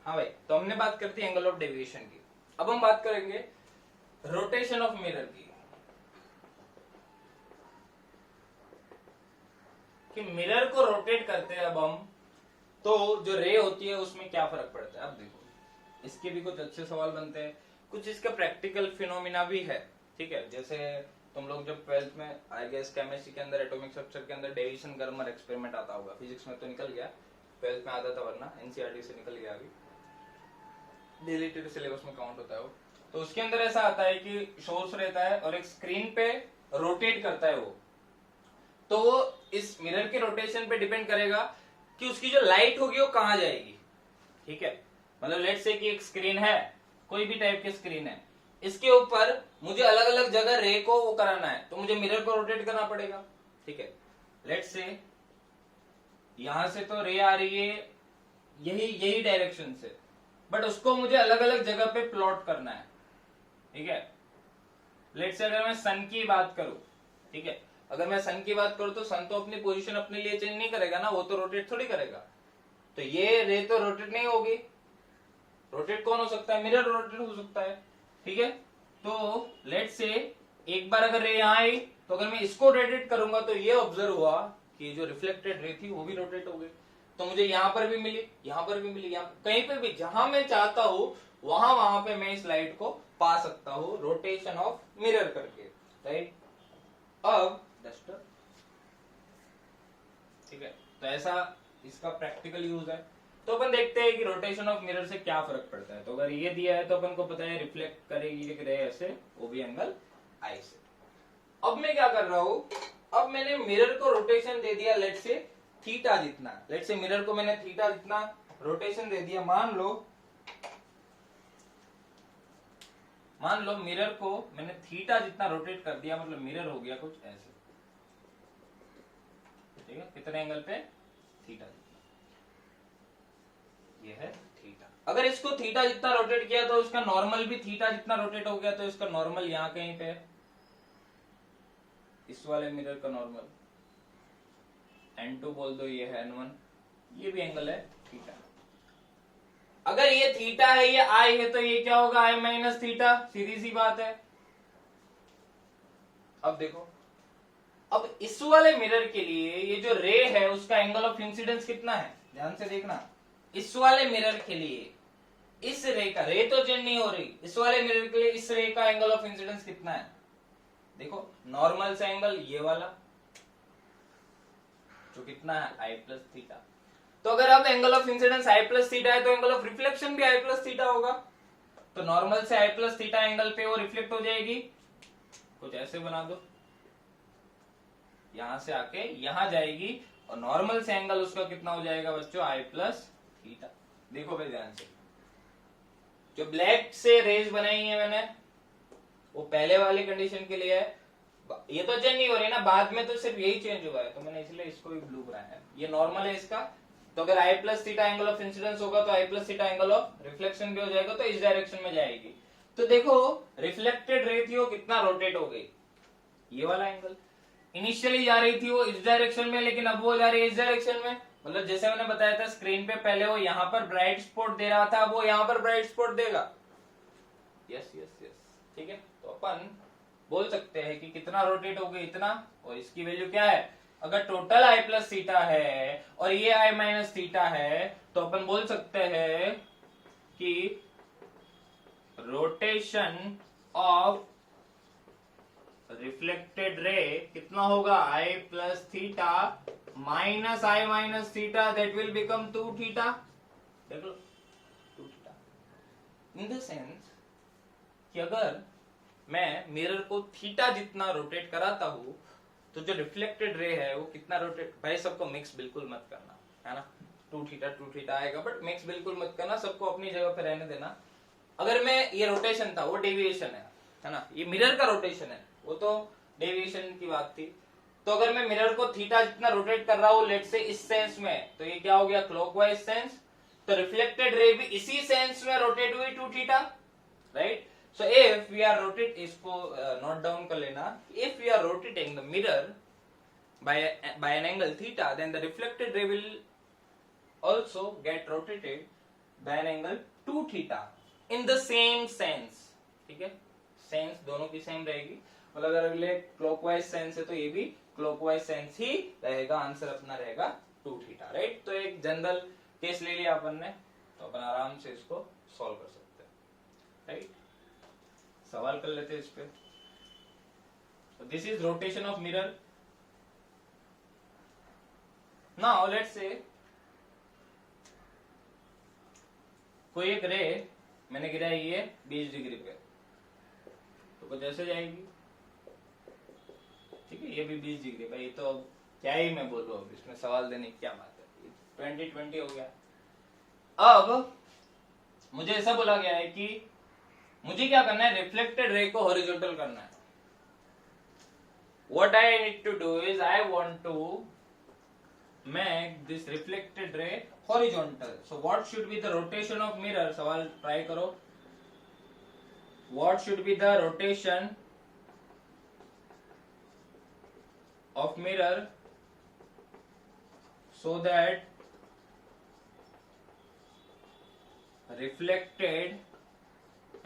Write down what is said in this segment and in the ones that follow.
हाँ भाई, तो हमने बात करती है एंगल ऑफ डेविएशन की। अब हम बात करेंगे रोटेशन ऑफ मिरर की, कि मिरर को रोटेट करते हैं अब हम, तो जो रे होती है उसमें क्या फर्क पड़ता है। अब देखो, इसके भी कुछ अच्छे सवाल बनते हैं, कुछ इसका प्रैक्टिकल फिनोमिना भी है, ठीक है। जैसे तुम लोग जब 12th में आई गेस केमिस्ट्री के अंदर एटॉमिक स्ट्रक्चर के अंदर डेविएशन गर्मर एक्सपेरिमेंट आता होगा, फिजिक्स में तो निकल गया, 12th में आता था, वरना एनसीईआरटी से निकल गया, अभी डिलीटेड सिलेबस में काउंट होता है वो। तो उसके अंदर ऐसा आता है कि सोर्स रहता है और एक स्क्रीन पे रोटेट करता है वो, तो वो इस मिरर के रोटेशन पे डिपेंड करेगा कि उसकी जो लाइट होगी वो कहां जाएगी, ठीक है। मतलब लेट्स से कि एक स्क्रीन है, कोई भी टाइप की स्क्रीन है, इसके ऊपर मुझे अलग अलग जगह रे को वो कराना है, तो मुझे मिरर को रोटेट करना पड़ेगा, ठीक है। लेट्स से यहां से तो रे आ रही है यही डायरेक्शन से, बट उसको मुझे अलग अलग जगह पे प्लॉट करना है, ठीक है। लेट्स से अगर मैं सन की बात करूं, ठीक है, अगर मैं सन की बात करूं तो सन तो अपनी पोजीशन अपने लिए चेंज नहीं करेगा ना, वो तो रोटेट थोड़ी करेगा, तो ये रे तो रोटेट नहीं होगी। रोटेट कौन हो सकता है? मिरर रोटेट हो सकता है, ठीक है। तो लेट्स से एक बार अगर रे यहां आई, तो अगर मैं इसको रोटेट करूंगा तो ये ऑब्जर्व हुआ कि जो रिफ्लेक्टेड रे थी वो भी रोटेट हो गई, तो मुझे यहां पर भी मिली, यहां पर भी मिली, कहीं पे भी जहां मैं चाहता हूं वहां पे मैं इस लाइट को पा सकता हूं रोटेशन ऑफ मिरर करके, राइट। अब डस्टर, ठीक है, तो ऐसा इसका प्रैक्टिकल यूज है। तो अपन देखते हैं कि रोटेशन ऑफ मिरर से क्या फर्क पड़ता है। तो अगर ये दिया है तो अपन को पता है रिफ्लेक्ट करेगी रे ऐसे, वो भी एंगल आई से। अब मैं क्या कर रहा हूं, अब मैंने मिरर को रोटेशन दे दिया लेट से थीटा जितना, लेट से मिरर को मैंने थीटा जितना रोटेशन दे दिया। मान लो मिरर को मैंने थीटा जितना रोटेट कर दिया, मतलब मिरर हो गया कुछ ऐसे, ठीक है। कितने एंगल पे? थीटा जितना, ये है थीटा। अगर इसको थीटा जितना रोटेट किया तो इसका नॉर्मल भी थीटा जितना रोटेट हो गया, तो इसका नॉर्मल यहां कहीं पे, इस वाले मिरर का नॉर्मल N2 बोल दो, ये है N1, ये भी एंगल है थीटा। अगर ये थीटा है, ये आई है, तो ये क्या होगा? आई माइनस थीटा, सीधी सी बात है। अब देखो, अब इस वाले मिरर के लिए ये जो रे है उसका एंगल ऑफ इंसिडेंस कितना है, ध्यान से देखना। इस वाले मिरर के लिए इस रे का, रे तो चेंज नहीं हो रही, इस वाले मिरर के लिए इस रे का एंगल ऑफ इंसिडेंस कितना है? देखो, नॉर्मल से एंगल ये वाला, जो कितना है? आई प्लस थीटा। तो अगर अब angle of incidence I plus theta है, तो एंगल ऑफ रिफ्लेक्शन भी आई प्लस थीटा होगा। तो नॉर्मल से आई प्लस थीटा एंगल पे वो रिफ्लेक्ट हो जाएगी, कुछ ऐसे बना दो, यहां से आके यहां जाएगी, और नॉर्मल से एंगल उसका कितना हो जाएगा बच्चों? आई प्लस थीटा। देखो भाई ध्यान से, जो ब्लैक से रेज बनाई है मैंने, वो पहले वाली कंडीशन के लिए है, ये तो चेंज नहीं हो रही ना, बाद में तो सिर्फ यही चेंज हुआ है, तो मैंने इसलिए इसको भी ब्लू बनाया है। ये नॉर्मल है इसका, तो अगर I plus theta angle of incidence होगा तो I plus theta angle of reflection भी हो जाएगा, तो इस डायरेक्शन में जाएगी। तो देखो, रिफ्लेक्टेड रे थी वो कितना रोटेट हो गई, ये वाला एंगल। इनिशियली जा रही थी वो इस डायरेक्शन में, लेकिन अब वो जा रही है इस डायरेक्शन में। मतलब जैसे मैंने बताया था स्क्रीन पे, पहले वो यहाँ पर ब्राइट स्पॉट दे रहा था, अब वो यहाँ पर ब्राइट स्पॉट देगा। यस यस यस, ठीक है। तो अपन बोल सकते हैं कि कितना रोटेट हो गई, इतना, और इसकी वैल्यू क्या है? अगर टोटल आई प्लस थीटा है और ये आई माइनस थीटा है, तो अपन बोल सकते हैं कि रोटेशन ऑफ रिफ्लेक्टेड रे कितना होगा? I plus theta minus I minus theta, that will become 2 theta. देख लो, 2 थीटा। इन द सेंस कि अगर मैं मिरर को थीटा जितना रोटेट कराता हूं, तो जो रिफ्लेक्टेड रे है वो कितना रोटेट, भाई सबको मिक्स बिल्कुल मत करना, है ना। 2 थीटा आएगा, बट मिक्स बिल्कुल मत करना, सबको अपनी जगह पे रहने देना। अगर मैं, ये रोटेशन था, वो डेविएशन है ना, ये मिरर का रोटेशन है, वो तो डेविएशन की बात थी। तो अगर मैं मिरर को थीटा जितना रोटेट कर रहा हूं, लेट से इस सेंस में, तो ये क्या हो गया? Clockwise sense. तो रिफ्लेक्टेड रे भी इसी सेंस में रोटेट हुई 2 theta, right. So if we are rotate, इसको नोट डाउन कर लेना, if we are rotating the mirror by an angle theta, then the reflected ray will also get rotated then angle 2 theta in the same sense, ठीक है, sense दोनों की same रहेगी, मतलब अगर अगले क्लॉकवाइज सेंस है तो ये भी क्लॉकवाइज सेंस ही रहेगा, आंसर अपना रहेगा 2 थीटा, राइट। तो एक जनरल केस ले लिया अपन ने, तो अपन आराम से इसको सॉल्व कर सकते हैं, राइट। सवाल कर लेते हैं इस पे। This is rotation of mirror. Now let's say कोई एक रे मैंने गिराई ये 20 डिग्री पे, तो कुछ ऐसे जाएगी, ठीक है, ये भी 20 डिग्री भाई, तो क्या ही मैं बोलूं, अब इसमें सवाल देने की क्या बात है, 20-20 हो गया। अब मुझे ऐसा बोला गया है कि मुझे क्या करना है, रिफ्लेक्टेड रे को हॉरिजॉन्टल करना है। What I need to do is I want to make this reflected ray horizontal. So what should be the rotation of mirror? सवाल ट्राई करो। What should be the rotation of mirror so that reflected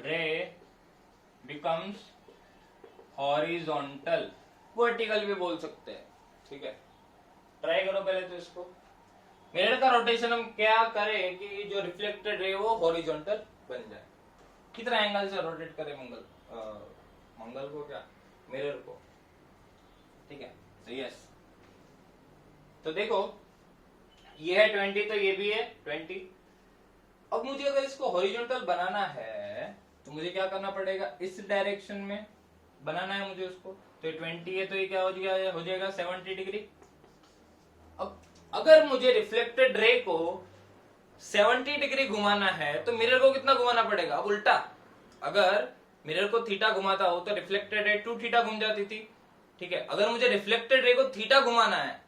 ray becomes horizontal? Vertical भी बोल सकते हैं, ठीक है। Try करो पहले तो इसको। मिरर का रोटेशन हम क्या करें कि जो रिफ्लेक्टेड रे वो हॉरिजॉन्टल बन जाए। कितना एंगल से रोटेट करें मंगल को, क्या मिरर को, ठीक है। तो यस, तो देखो ये है 20, तो ये भी है 20। अब मुझे अगर इसको हॉरिजॉन्टल बनाना है तो मुझे क्या करना पड़ेगा, इस डायरेक्शन में बनाना है मुझे उसको। तो 20 है तो ये क्या हो जाएगा 70 डिग्री। अब अगर मुझे रिफ्लेक्टेड रे को 70 डिग्री घुमाना है तो मिरर को कितना घुमाना पड़ेगा, अब उल्टा, अगर मिरर को थीटा घुमाता हो तो रिफ्लेक्टेड रे 2 थीटा घूम जाती थी, ठीक है। अगर मुझे रिफ्लेक्टेड रे को थीटा घुमाना है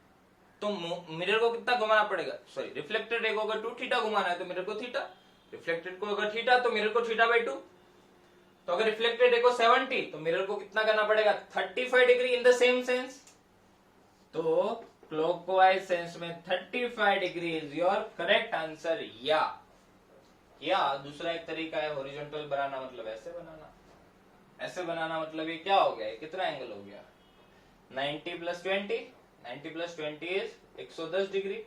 तो मिरर को कितना घुमाना पड़ेगा, सॉरी, रिफ्लेक्टेड रे को अगर 2 थीटा घुमाना है तो मिरर को थीटा, रिफ्लेक्टेड को अगर थीटा तो मिरर को थीटा बाई 2। तो अगर रिफ्लेक्टेड रे को 70 तो मिरर को कितना करना पड़ेगा 35 degree in the same sense. तो क्लॉकवाइज सेंस में 35 degree is your correct answer. या दूसरा एक तरीका है हॉरिजॉन्टल बनाना, मतलब ऐसे बनाना, ऐसे बनाना, मतलब ये क्या हो गया, कितना एंगल हो गया 90 + 20, 90 + 20 इज 110 डिग्री।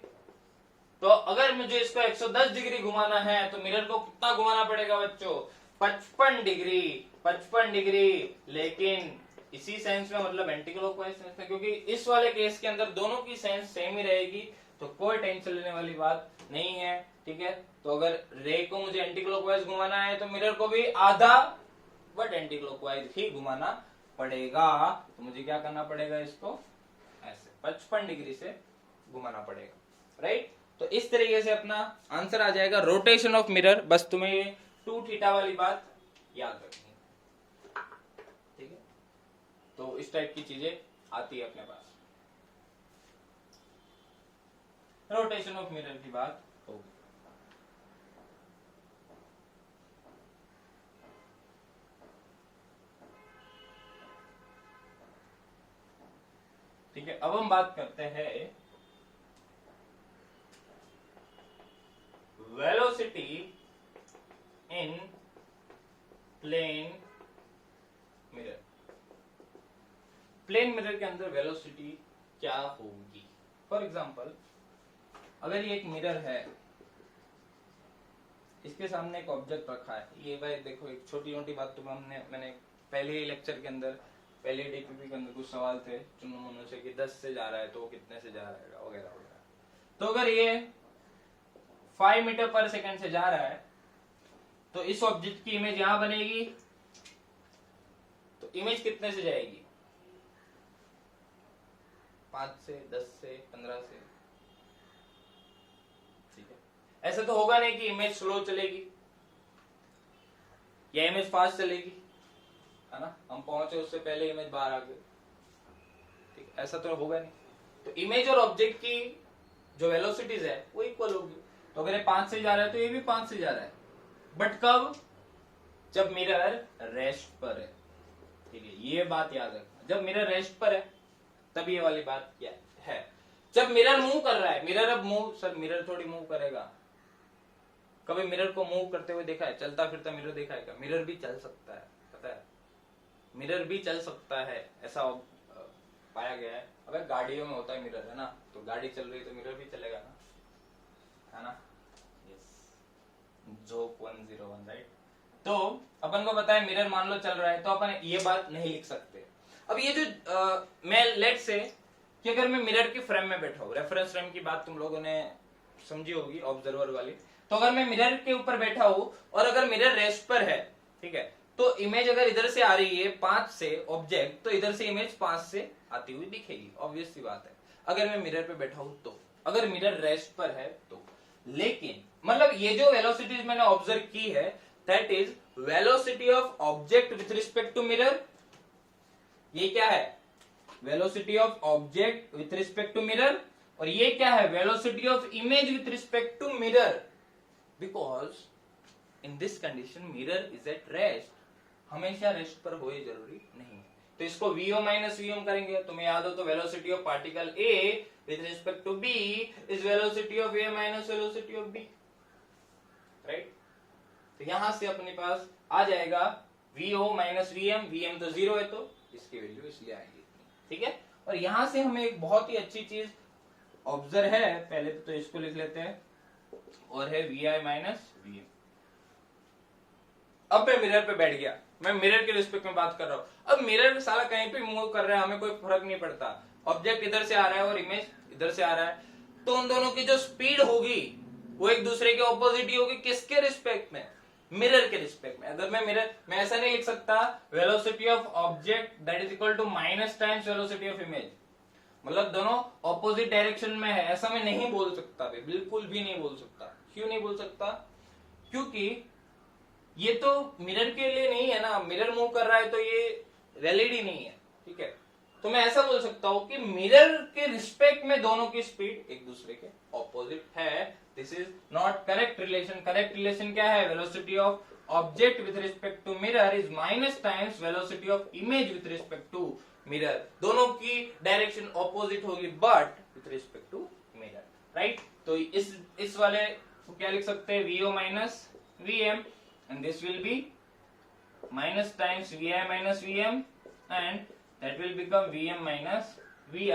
तो अगर मुझे इसको 110 डिग्री घुमाना है तो मिरर को कितना घुमाना पड़ेगा बच्चों, 55 डिग्री, 55 डिग्री, लेकिन इसी सेंस में, मतलब एंटी क्लॉकवाइज सेंस में, क्योंकि इस वाले केस के अंदर दोनों की सेंस सेम ही रहेगी, तो कोई टेंशन लेने वाली बात नहीं है, ठीक है। तो अगर रे को मुझे एंटी क्लॉकवाइज घुमाना है तो मिरर को भी आधा बट एंटी क्लॉकवाइज ही घुमाना पड़ेगा। तो मुझे क्या करना पड़ेगा, इसको ऐसे 55 डिग्री से घुमाना पड़ेगा, राइट। तो इस तरीके से अपना आंसर आ जाएगा रोटेशन ऑफ मिरर। बस तुम्हें ये 2 थीटा वाली बात याद रखनी, ठीक है। तो इस टाइप की चीजें आती है अपने पास, रोटेशन ऑफ मिरर की बात होगी। ठीक है, अब हम बात करते हैं velocity in plane mirror. Plane mirror के अंदर वेलोसिटी क्या होगी। फॉर एग्जांपल, अगर ये एक मिरर है, इसके सामने एक ऑब्जेक्ट रखा है, ये भाई देखो, एक छोटी मोटी बात तो मैंने पहले ही लेक्चर के अंदर, पहले डीपीपी के अंदर कुछ सवाल थे चुनो मुनो से कि 10 से जा रहा है तो कितने से जा रहा है वगैरह वगैरह। तो अगर ये 5 मीटर पर सेकंड से जा रहा है तो इस ऑब्जेक्ट की इमेज यहां बनेगी, तो इमेज कितने से जाएगी, 5 से, 10 से, 15 से, ठीक है। ऐसा तो होगा नहीं कि इमेज स्लो चलेगी या इमेज फास्ट चलेगी, है ना, हम पहुंचे उससे पहले इमेज बाहर आ गई, ठीक, ऐसा तो होगा नहीं। तो इमेज और ऑब्जेक्ट की जो वेलोसिटीज है वो इक्वल होगी। तो अगर ये 5 से जा रहा है तो ये भी 5 से जा रहा है, बट कब, जब मिरर रेस्ट पर है, ठीक है, ये बात याद रखना। जब मिरर रेस्ट पर है तब ये वाली बात क्या है। जब मिरर मूव कर रहा है, मिरर अब मूव, सर मिरर थोड़ी मूव करेगा, कभी मिरर को मूव करते हुए देखा है? चलता फिरता मिरर देखा है क्या? मिरर भी चल सकता है, पता है? मिरर भी चल सकता है, ऐसा पाया गया है। अबे गाड़ियों में होता है मिरर, है ना? तो गाड़ी चल रही तो मिरर भी चलेगा ना, है ना? Yes, joke 101, right? तो अपन को पता है मिरर मान लो चल रहा है, तो अपन ये बात नहीं लिख सकते। अब ये जो मैं लेट से कि अगर मैं मिरर की फ्रेम में बैठा हूं, रेफरेंस फ्रेम की बात तुम लोगों ने समझी होगी, ऑब्जर्वर वाली। तो अगर मैं मिरर के ऊपर बैठा हूं और अगर मिरर रेस्ट पर है, ठीक है, तो इमेज अगर इधर से आ रही है 5 से ऑब्जेक्ट, तो इधर से इमेज 5 से आती हुई दिखेगी, ऑब्वियस सी बात है। अगर मैं मिरर पे बैठा हूं तो, अगर मिरर रेस्ट पर है तो। लेकिन मतलब ये जो वेलोसिटीज मैंने ऑब्जर्व की है, that is velocity of object with respect to mirror. ये क्या है? Velocity of object with respect to mirror. और ये क्या है? Velocity of image with respect to mirror. Because in this condition mirror is at rest. हमेशा rest पर हो, जरूरी नहीं है। तो इसको vo माइनस वीएम करेंगे, तुम्हें याद हो तो velocity of particle A with respect to B is velocity of A minus velocity of B, right? तो यहां से अपने पास आ जाएगा vo माइनस वीएम। वीएम तो 0 है तो इसकी वैल्यू इसलिए आएगी, ठीक है? और यहां से हमें एक बहुत ही अच्छी चीज ऑब्जर्व है, पहले तो इसको लिख लेते हैं, और है vi माइनस वीएम। अब मैं मिरर पे बैठ गया, मैं मिरर के रिस्पेक्ट में बात कर रहा हूं। अब मिरर साला कहीं पे मूव कर रहा है, हमें कोई फर्क नहीं पड़ता। ऑब्जेक्ट इधर से आ रहा है और इमेज इधर से आ रहा है, तो उन दोनों की जो स्पीड होगी वो एक दूसरे के ऑपोजिट ही होगी। किसके रिस्पेक्ट में? मिरर के रिस्पेक्ट में। अगर मैं ऐसा नहीं लिख सकता velocity of object that is equal to minus times velocity of image, मतलब दोनों ऑपोजिट डायरेक्शन में है, ऐसा मैं नहीं बोल सकता, बिल्कुल भी नहीं बोल सकता। क्यों नहीं बोल सकता? क्योंकि ये तो मिरर के लिए नहीं है ना, मिरर मूव कर रहा है तो ये वैलिड ही नहीं है, ठीक है? तो मैं ऐसा बोल सकता हूं कि मिरर के रिस्पेक्ट में दोनों की स्पीड एक दूसरे के ऑपोजिट है। This is not correct relation. Correct relation क्या है? Velocity of object with respect to mirror is minus times velocity of image with respect to mirror. दोनों की डायरेक्शन ऑपोजिट होगी but with respect to mirror, right? तो इस वाले को क्या लिख सकते हैं? vo minus VM, and this will be minus times vi minus vm, and that will become vm minus vi.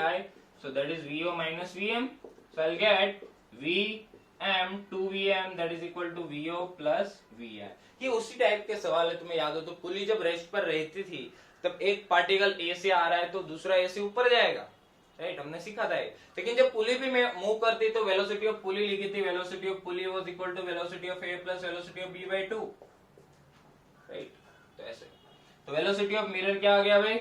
So that is vo minus vm. So I'll get vm 2vm that is equal to vo plus vi. ये उसी type के सवाल है, तुम्हें याद हो तो पुली जब रेस्ट पर रहती थी तब एक पार्टिकल ए से आ रहा है तो दूसरा ए से ऊपर जाएगा, राइट? हमने सीखा था। लेकिन जब पुली भी मूव करती तो वेलोसिटी ऑफ पुली लिखी थी, velocity of pulley was equal to velocity of A plus velocity of B by 2, right? तो ऐसे तो वेलोसिटी ऑफ मिरर क्या आ गया भाई?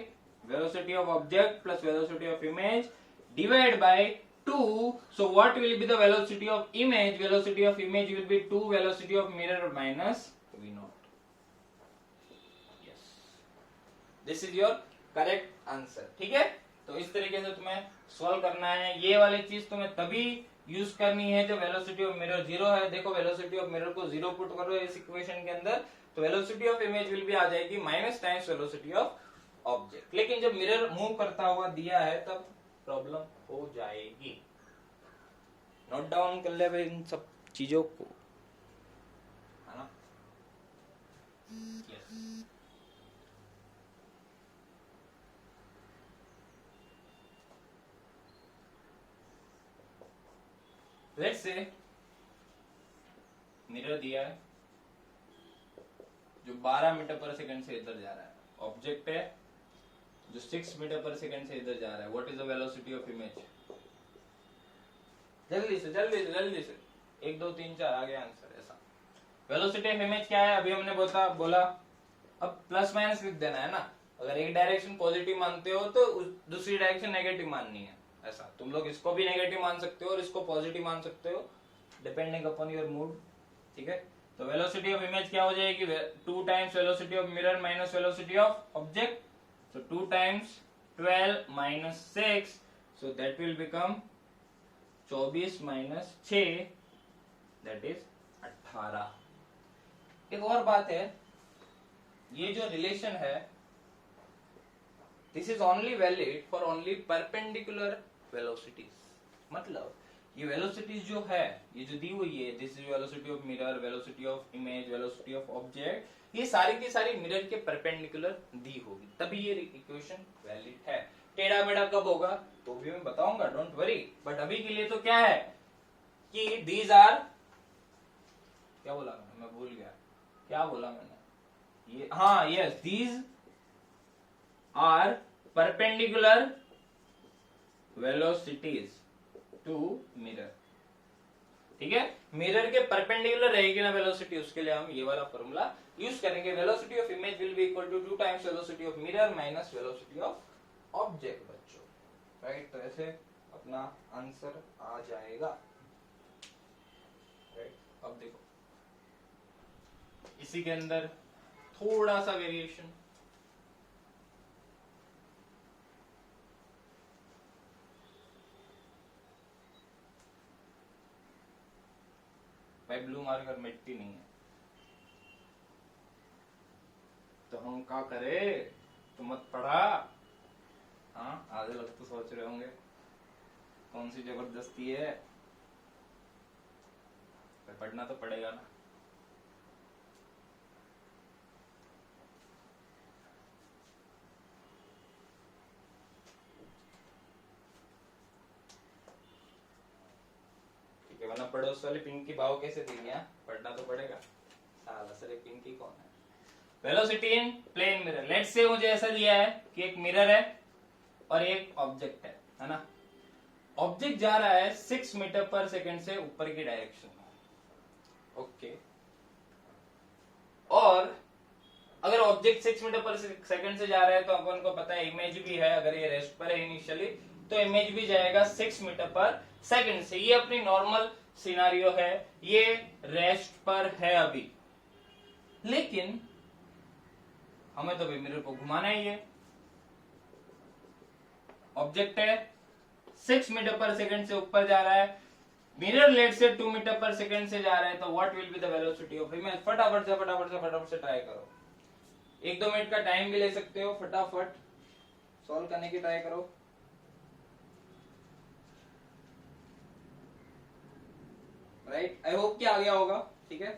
Velocity of object plus velocity of image divide by 2. So what will be the velocity of image? Velocity of image will B 2 velocity of mirror minus v not. Yes, this is your correct answer, ठीक है? तो इस तरीके से तुम्हें solve करना है। ये वाली चीज तुम्हें तभी यूज करनी है जब वेलोसिटी ऑफ मिरर 0 है। देखो वेलोसिटी ऑफ मिरर को 0 पुट करो इस इक्वेशन के अंदर, तो वेलोसिटी ऑफ इमेज विल भी आ जाएगी minus times velocity of object. लेकिन जब मिरर मूव करता हुआ दिया है तब प्रॉब्लम हो जाएगी। नोट डाउन कर ले भाई इन सब चीजों को, है ना? यस। लेट्स से मिरर दिया है जो 12 मीटर पर सेकंड से इधर जा रहा है, ऑब्जेक्ट है जो 6 मीटर पर सेकंड से इधर जा रहा है। What is the velocity of image? जल्दी से 1 2 3 4 आ गया आंसर। ऐसा वेलोसिटी ऑफ इमेज क्या है? अभी हमने बोला अब प्लस माइनस लिख देना है ना। अगर एक डायरेक्शन पॉजिटिव मानते हो तो दूसरी डायरेक्शन नेगेटिव माननी है। ऐसा तुम लोग इसको भी नेगेटिव मान सकते हो और इसको पॉजिटिव मान सकते हो, डिपेंडिंग अपॉन योर मूड, ठीक है? तो वेलोसिटी ऑफ इमेज क्या हो जाएगी? 2 times velocity of mirror minus velocity of object, so 2 times 12 minus 6, so that will become 24 minus 6, that is 18। एक और बात है, ये जो रिलेशन है this is only valid for only perpendicular velocities। मतलब ये वेलोसिटीज जो है, ये जो दी हुई है, this is velocity of mirror, velocity of image, velocity of object, ये सारी की सारी मिरर के परपेंडिकुलर दी होगी, तभी ये इक्वेशन वैलिड है। टेढ़ा मेढ़ा कब होगा तो भी मैं बताऊंगा, डोंट वरी, बट अभी के लिए तो क्या है कि दीज आर, क्या बोला मैं भूल गया, क्या बोला मैंने, ये हाँ yes, these are perpendicular velocities to mirror. ठीक है, मिरर के परपेंडिकुलर रहेगी ना वेलोसिटी, उसके लिए हम ये वाला फॉर्मूला यूज करेंगे। Velocity of image will be equal to 2 times velocity of mirror minus velocity of object बच्चों, राइट। तो ऐसे अपना आंसर आ जाएगा, राइट। अब देखो इसी के अंदर थोड़ा सा वेरिएशन, भाई ब्लू मार्कर मिटती नहीं है तो हम क्या करें, तो मत पढ़ा। हाँ आधे लोग तो सोच रहे होंगे कौन सी जबरदस्ती है, तो पढ़ना तो पड़ेगा ना। ठीक है, वरना पड़ोस वाले पिंकी भाव कैसे देंगे, हाँ पढ़ना तो पड़ेगा। साला सर पिंकी कौन है। Velocity in plane mirror, let's say मुझे ऐसा दिया है कि एक मिरर है और एक ऑब्जेक्ट है ना। ऑब्जेक्ट जा रहा है 6 मीटर पर सेकंड से ऊपर की डायरेक्शन में, ओके। और अगर ऑब्जेक्ट 6 मीटर पर सेकंड से जा रहा है तो अपन को पता है इमेज भी है, अगर ये रेस्ट पर है इनिशियली तो इमेज भी जाएगा 6 मीटर पर सेकंड से। ये अपनी नॉर्मल सिनारियो है, ये रेस्ट पर है अभी, लेकिन हमें तो मिरर को घुमाना ही है। ऑब्जेक्ट है 6 मीटर पर सेकंड से ऊपर जा रहा है, मिरर लेट से 2 मीटर पर सेकंड से जा रहा है, तो what will be the velocity of image. फटाफट से ट्राई करो, 1-2 मिनट का टाइम भी ले सकते हो, फटाफट सॉल्व करने की ट्राई करो। राइट, आई होप कि आ गया होगा। ठीक है,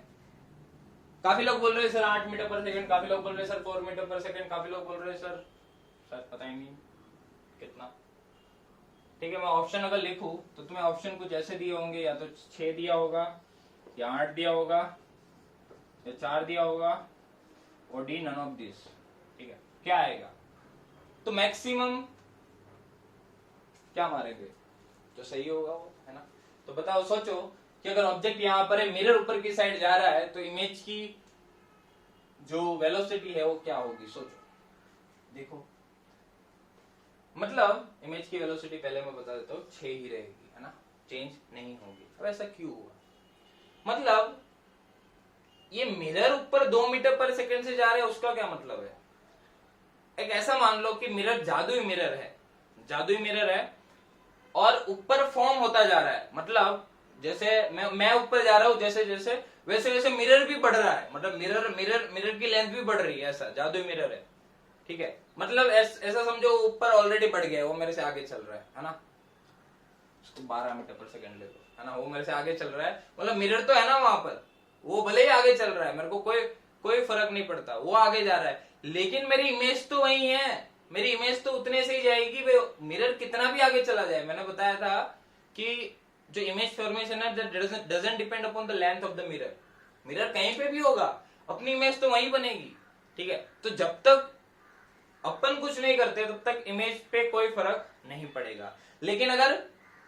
काफी लोग बोल रहे हैं सर 8 मीटर पर सेकंड, काफी लोग बोल रहे हैं सर 4 मीटर पर सेकंड, काफी लोग बोल रहे हैं सर शायद पता ही नहीं कितना। ठीक है, मैं ऑप्शन अगर लिखूं तो तुम्हें ऑप्शन कुछ ऐसे दिए होंगे, या तो 6 दिया होगा, या 8 दिया होगा, या 4 दिया होगा, और डी नन ऑफ दिस। ठीक है, क्या आएगा तो मैक्सिमम क्या मारेंगे, जो सही होगा वो, है ना। तो बताओ, सोचो कि अगर ऑब्जेक्ट यहाँ पर है, मिरर ऊपर की साइड जा रहा है, तो इमेज की जो वेलोसिटी है वो क्या होगी, सोचो। देखो मतलब इमेज की वेलोसिटी पहले मैं बता देता हूँ 6 ही रहेगी, है ना, चेंज नहीं होगी। अब ऐसा क्यों हुआ, मतलब ये मिरर ऊपर 2 मीटर पर सेकंड से जा रहे हैं, उसका क्या मतलब है। एक ऐसा मान लो कि मिरर जादुई मिरर है, जादुई मिरर है और ऊपर फॉर्म होता जा रहा है, मतलब जैसे मैं ऊपर जा रहा हूं जैसे जैसे, वैसे वैसे मिरर भी बढ़ रहा है, मतलब मिरर की लेंथ भी बढ़ रही है, ऐसा जादुई मिरर है। ठीक है, मतलब ऐसा समझो ऊपर ऑलरेडी बढ़ गया है, वो मेरे से आगे चल रहा है ना, उसको 12 मीटर पर सेकंड ले लो, है ना, वो मेरे से आगे चल रहा है, मतलब मिरर तो है ना वहां पर, वो भले ही आगे चल रहा है, मेरे को कोई फर्क नहीं पड़ता, वो आगे जा रहा है, लेकिन मेरी इमेज तो वही है, मेरी इमेज तो उतने से ही जाएगी, मिरर कितना भी आगे चला जाए। मैंने बताया था कि जो इमेज फॉर्मेशन है that doesn't depend upon the length of the mirror, mirror कहीं पे भी होगा, अपनी इमेज तो वहीं बनेगी। ठीक है, तो जब तक अपन कुछ नहीं करते तब तक इमेज पे कोई फर्क नहीं पड़ेगा, लेकिन अगर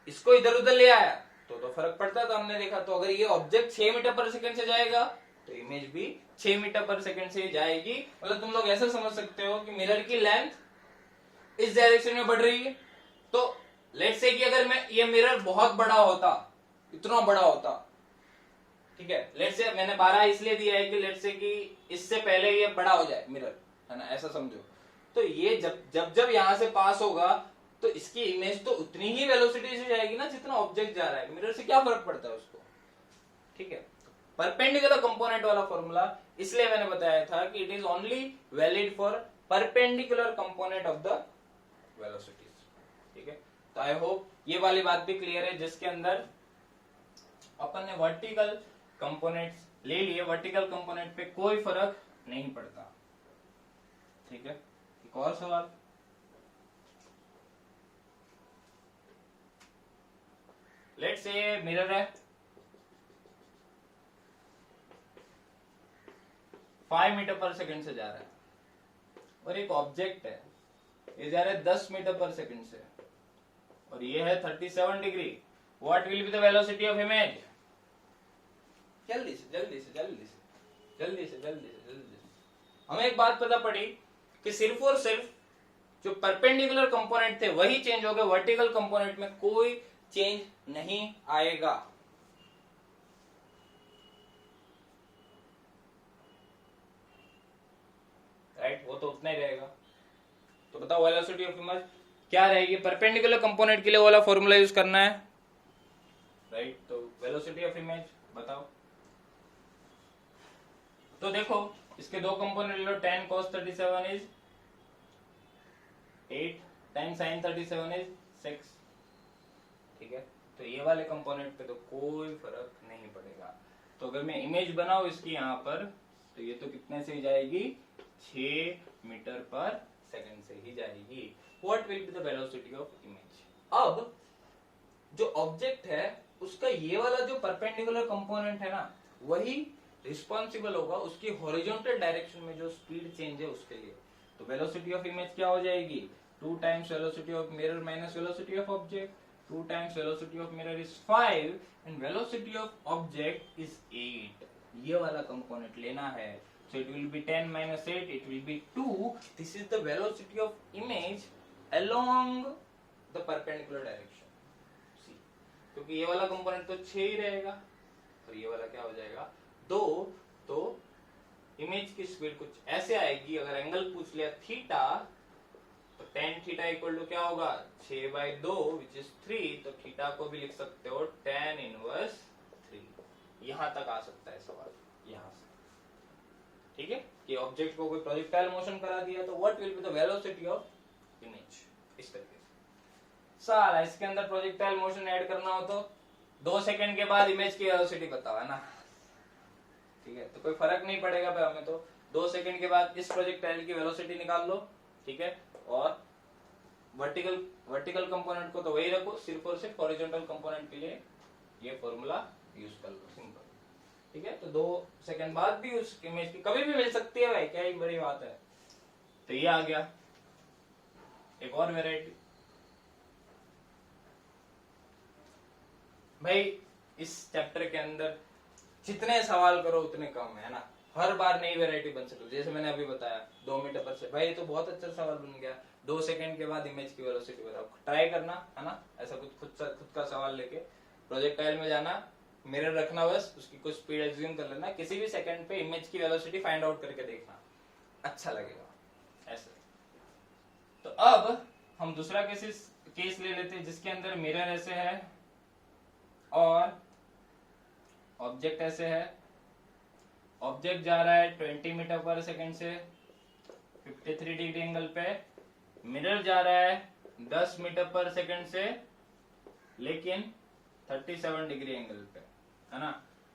इसको इधर उधर ले आया तो फर्क पड़ता है। तो हमने देखा, तो अगर ये ऑब्जेक्ट 6 मीटर पर सेकंड से जाएगा तो इमेज भी 6 मीटर पर सेकंड से जाएगी। मतलब तुम लोग ऐसा समझ सकते हो कि मिरर की लेंथ इस डायरेक्शन में बढ़ रही है। तो लेट्स से कि अगर मैं ये मिरर बहुत बड़ा होता, इतना बड़ा होता, ठीक है, लेट्स से मैंने 12 इसलिए दिया है कि लेट्स से कि इससे पहले ये बड़ा हो जाए मिरर, है ना, ऐसा समझो। तो ये जब यहां से पास होगा तो इसकी इमेज तो उतनी ही वेलोसिटी से जाएगी ना जितना ऑब्जेक्ट जा रहा है, मिरर से क्या फर्क पड़ता है उसको। ठीक है, परपेंडिकुलर कंपोनेंट वाला फॉर्मूला इसलिए मैंने बताया था कि it is only valid for perpendicular component of the velocities. ठीक है, तो आई होप ये वाली बात भी क्लियर है, जिसके अंदर अपन ने वर्टिकल कंपोनेंट्स ले लिए, वर्टिकल कंपोनेंट पे कोई फर्क नहीं पड़ता। ठीक है, एक और सवाल, लेट्स से मिरर है 5 मीटर पर सेकंड से जा रहा है और एक ऑब्जेक्ट है ये जा रहा है 10 मीटर पर सेकंड से और ये है 37 degree. What will be the velocity of image? जल्दी से जल्दी से जल्दी से जल्दी से जल्दी से जल्दी से। हमें एक बात पता पड़ी कि सिर्फ और सिर्फ जो परपेंडिकुलर कंपोनेंट थे वही चेंज हो गए, वर्टिकल कंपोनेंट में कोई चेंज नहीं आएगा। राइट, वो तो उतना ही रहेगा। तो बताओ वेलोसिटी ऑफ इमेज क्या रहेगी? परपेंडिकुलर कंपोनेंट के लिए वाला फॉर्मूला यूज करना है। राइट, तो वेलोसिटी ऑफ इमेज बताओ। तो देखो इसके दो कंपोनेंट ले लो, tan cos 37 is 8, tan sin 37 is 6। ठीक है, तो ये वाले कंपोनेंट पे तो कोई फर्क नहीं पड़ेगा। तो अगर मैं इमेज बनाऊं इसकी यहाँ पर, तो ये तो कितने से ही जाएगी? 6 मीटर पर सेकंड से ही जाएगी। What will be the velocity of image? अब जो ऑब्जेक्ट है उसका ये वाला जो परपेंडिकुलर कंपोनेंट है ना, वही रिस्पॉन्सिबल होगा उसकी हॉरिजॉन्टल डायरेक्शन में जो स्पीड चेंज है उसके लिए। तो वेलोसिटी ऑफ इमेज क्या हो जाएगी? 2 times velocity of mirror minus velocity of object. 2 times velocity of mirror is 5 and velocity of object is 8। ये वाला कंपोनेंट लेना है। So it will be 10 minus 8, it will be 2. This is the velocity of image along the perpendicular direction. See, क्योंकि ये वाला component तो 6 ही रहेगा और ये वाला क्या हो जाएगा? 2। तो इमेज की स्पीड कुछ ऐसे आएगी, अगर एंगल पूछ लिया थीटा, तो tan थीटा इक्वल टू क्या होगा? 6/2 विच इज 3। तो थीटा को भी लिख सकते हो tan इनवर्स 3। यहां तक आ सकता है सवाल, यहां से। ठीक है, कि ऑब्जेक्ट को कोई प्रोजेक्टाइल मोशन करा दिया तो what will be the velocity of image, इस तरीके से। साला इसके अंदर प्रोजेक्टाइल मोशन ऐड करना हो तो 2 सेकंड के बाद इमेज की वेलोसिटी बताओ, है ना? ठीक है, तो कोई फर्क नहीं पड़ेगा भाई हमें तो 2 सेकंड के बाद इस प्रोजेक्टाइल की वेलोसिटी निकाल लो। ठीक है, और वर्टिकल कंपोनेंट को तो वही रखो, सिर्फ और सिर्फ हॉरिजॉन्टल कंपोनेंट के लिए ये फॉर्मूला यूज कर लो, सिंपल। ठीक है, तो 2 सेकंड बाद भी उस इमेज की कभी भी मिल सकती है भाई, क्या ही बड़ी बात है। तो ये आ गया एक और वेराइटी। भाई इस चैप्टर के अंदर जितने सवाल करो उतने कम है ना, हर बार नई वेराइटी बन सकती है। जैसे मैंने अभी बताया 2 मीटर पर से, भाई ये तो बहुत अच्छा सवाल बन गया। 2 सेकंड के बाद इमेज की वेलोसिटी बताओ, ट्राई करना, है ना? ऐसा कुछ खुद का सवाल लेके प्रोजेक्टाइल में जाना, मिरर रखना, बस उसकी कुछ स्पीड एज्यूम कर लेना, किसी भी सेकंड पे इमेज की वेलोसिटी फाइंड आउट करके देखना, अच्छा लगेगा ऐसे। तो अब हम दूसरा केस ले लेते हैं जिसके अंदर मिरर ऐसे है और ऑब्जेक्ट ऐसे है। ऑब्जेक्ट जा रहा है 20 मीटर पर सेकंड से 53 डिग्री एंगल पे, मिरर जा रहा है 10 मीटर पर सेकंड से लेकिन 37 डिग्री एंगल पे, है ना?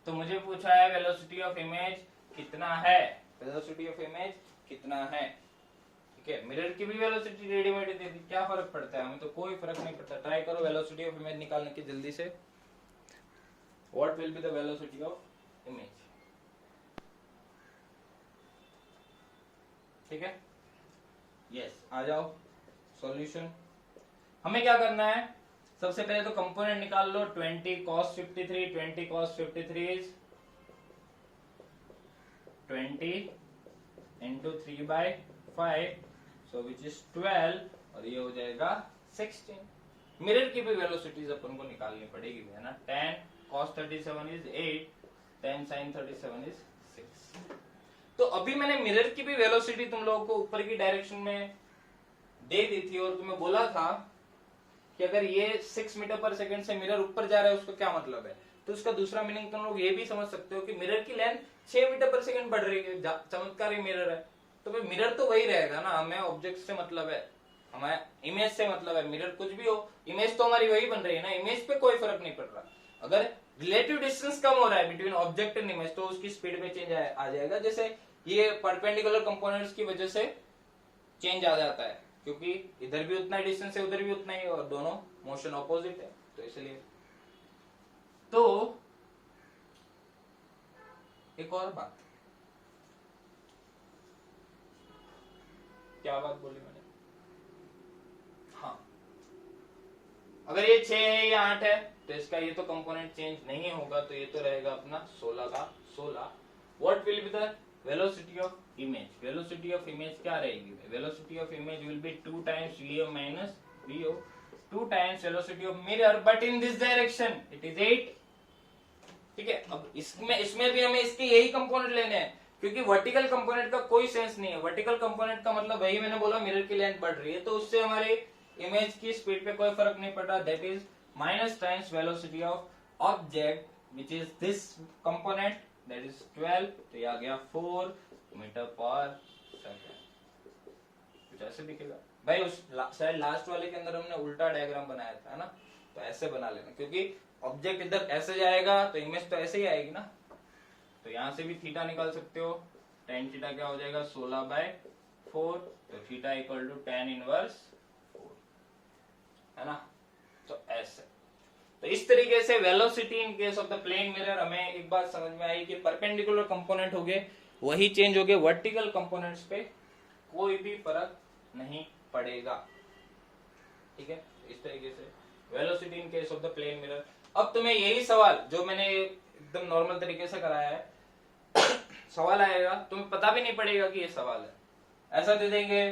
तो मुझे पूछा है वेलोसिटी ऑफ इमेज कितना है, वेलोसिटी ऑफ इमेज कितना है। ठीक है, मिरर की भी वेलोसिटी रेडीमेड दे दी, क्या फर्क पड़ता है? हमें तो कोई फर्क नहीं पड़ता। ट्राई करो वेलोसिटी ऑफ इमेज निकालने की जल्दी से। What will be the velocity of image? ठीक है, यस, आ जाओ सॉल्यूशन। हमें क्या करना है? सबसे पहले तो कंपोनेंट निकाल लो। 20 cos 53, 20 cos 53 is 20 into 3/5, so which is 12, और ये हो जाएगा 16। मिरर की भी वेलोसिटीज अपन को निकालनी पड़ेगी, है ना? tan cos 37 is 8, tan sin 37 is 6। तो अभी मैंने मिरर की भी वेलोसिटी तुम लोगों को ऊपर की डायरेक्शन में दे दी थी और तुम्हें बोला था कि अगर ये 6 मीटर पर सेकंड से मिरर ऊपर जा रहा है उसका क्या मतलब है। तो उसका दूसरा मीनिंग तुम लोग ये भी समझ सकते हो कि मिरर की लेंथ 6 मीटर पर सेकंड बढ़ रही है, चमत्कारी मिरर है। तो भाई मिरर तो वही रहेगा ना, हमें ऑब्जेक्ट से मतलब है, हमें इमेज से मतलब है। मिरर कुछ भी हो, इमेज तो हमारी वही बन रही है ना, इमेज पे कोई फर्क नहीं पड़ रहा। अगर रिलेटिव डिस्टेंस कम हो रहा है बिटवीन ऑब्जेक्ट एंड इमेज, तो उसकी स्पीड में चेंज आ जाएगा। जैसे ये परपेंडिकुलर कंपोनेंट्स की वजह से चेंज आ जाता है, क्योंकि इधर भी उतना डिस्टेंस है, उधर भी उतना ही, और दोनों मोशन ऑपोजिट है, तो इसलिए। तो एक और बात, क्या बात बोली मैंने? हाँ, अगर ये 6 है या 8 है तो इसका ये तो कंपोनेंट चेंज नहीं होगा, तो ये तो रहेगा अपना 16 का 16। What will be the velocity of image? Velocity of image क्या रहेगी? Velocity of image will B 2 times vm minus vo, 2 times velocity of mirror, but in this direction it is 8। ठीक है, अब इसमें भी हमें इसके यही कंपोनेंट लेने हैं, क्योंकि वर्टिकल कंपोनेंट का कोई सेंस नहीं है। वर्टिकल कंपोनेंट का मतलब वही मैंने बोला, मिरर की लेंथ बढ़ रही है, तो उससे हमारे इमेज की स्पीड पे कोई फर्क नहीं पड़ रहा। That is minus times velocity of object which is this component, that is 12, तो ये आ गया 4 मीटर पर सेकंड। कुछ ऐसे दिखेगा भाई। उस शायद लास्ट वाले के अंदर हमने उल्टा डायग्राम बनाया था ना, तो ऐसे बना लेना, क्योंकि ऑब्जेक्ट इधर ऐसे जाएगा तो इमेज तो ऐसे ही आएगी ना। तो यहां से भी थीटा निकाल सकते हो, tan थीटा क्या हो जाएगा 16/4, तो theta equal to tan inverse 4, है ना। तो ऐसे, तो इस तरीके से velocity in case of the plane mirror, हमें एक बात समझ में आई कि परपेंडिकुलर कंपोनेंट हो गए वही चेंज हो गए, वर्टिकल कंपोनेंट्स पे कोई भी फर्क नहीं पड़ेगा। ठीक है, इस तरीके से velocity in case of the plane mirror. अब तुम्हें यही सवाल जो मैंने एकदम नॉर्मल तरीके से कराया है सवाल आएगा, तुम्हें पता भी नहीं पड़ेगा कि ये सवाल है। ऐसा दे देंगे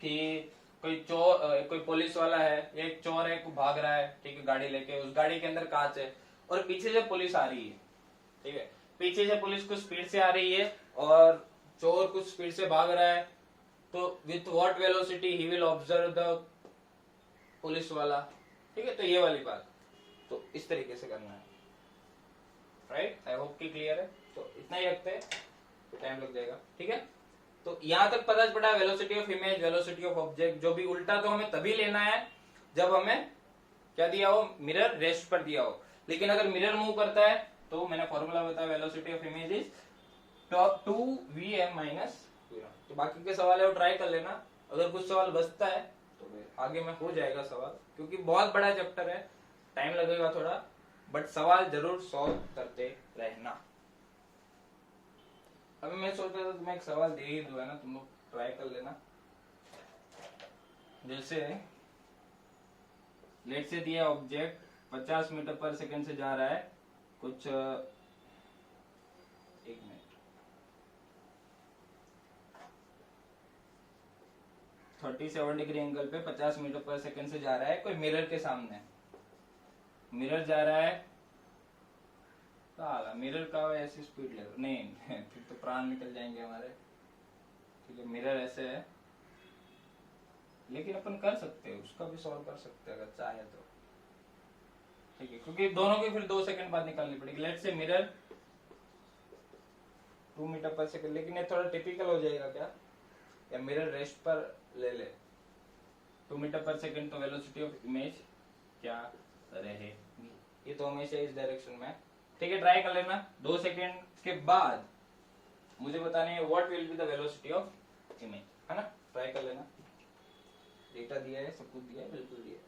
कि कोई चोर, कोई पुलिस वाला है, एक चोर है, कोई भाग रहा है, ठीक है, गाड़ी लेके, उस गाड़ी के अंदर कांच है और पीछे से पुलिस आ रही है। ठीक है, पीछे से पुलिस कुछ स्पीड से आ रही है और चोर कुछ स्पीड से भाग रहा है, तो with what velocity he will observe the police वाला। ठीक है, तो ये वाली बात, तो इस तरीके से करना है। राइट, आई होप कि क्लियर है। तो इतना ही रखते हैं, टाइम लग जाएगा। ठीक है, तो यहां तक पता पड़ा velocity of image, velocity of object. जो भी उल्टा तो हमें तभी लेना है जब हमें क्या दिया हो, मिरर रेस्ट पर दिया हो। लेकिन अगर मिरर मूव करता है तो मैंने फॉर्मूला बताया, velocity of image is 2vm minus. तो बाकी के सवाल है वो ट्राई कर लेना, अगर कुछ सवाल बचता है तो आगे में हो जाएगा सवाल, क्योंकि बहुत बड़ा चैप्टर है, टाइम लगेगा थोड़ा, बट सवाल जरूर सॉल्व करते रहना। अभी मैं सोच रहा था तुम्हें एक सवाल दे ही दूं, है ना, तुम लोग ट्राई कर लेना। जैसे लेट से दिया ऑब्जेक्ट 50 मीटर पर सेकंड से जा रहा है, कुछ 1 मिनट 37 डिग्री एंगल पे 50 मीटर पर सेकंड से जा रहा है, कोई मिरर के सामने। मिरर जा रहा है, मिरर का ऐसी स्पीड ले नहीं फिर तो प्राण निकल जाएंगे हमारे। ठीक है, मिरर ऐसे है, लेकिन अपन कर सकते हैं, उसका भी सॉल्व कर सकते हैं अगर चाहे तो। ठीक है, क्योंकि दोनों की फिर 2 सेकंड बाद निकालनी पड़ेगी। लेट से मिरर 2 मीटर पर सेकंड, लेकिन ये थोड़ा टिपिकल हो जाएगा क्या, या मिरर रेस्ट पर ले ले 2 मीटर पर सेकंड, तो वेलोसिटी ऑफ इमेज क्या रहेगी? ये तो हमेशा इस डायरेक्शन में। ठीक है, ट्राई कर लेना। 2 सेकंड के बाद मुझे बताने है what will be the velocity of image, है ना। ट्राई कर लेना, डेटा दिया है, सब कुछ दिया है, बिल्कुल दिया है।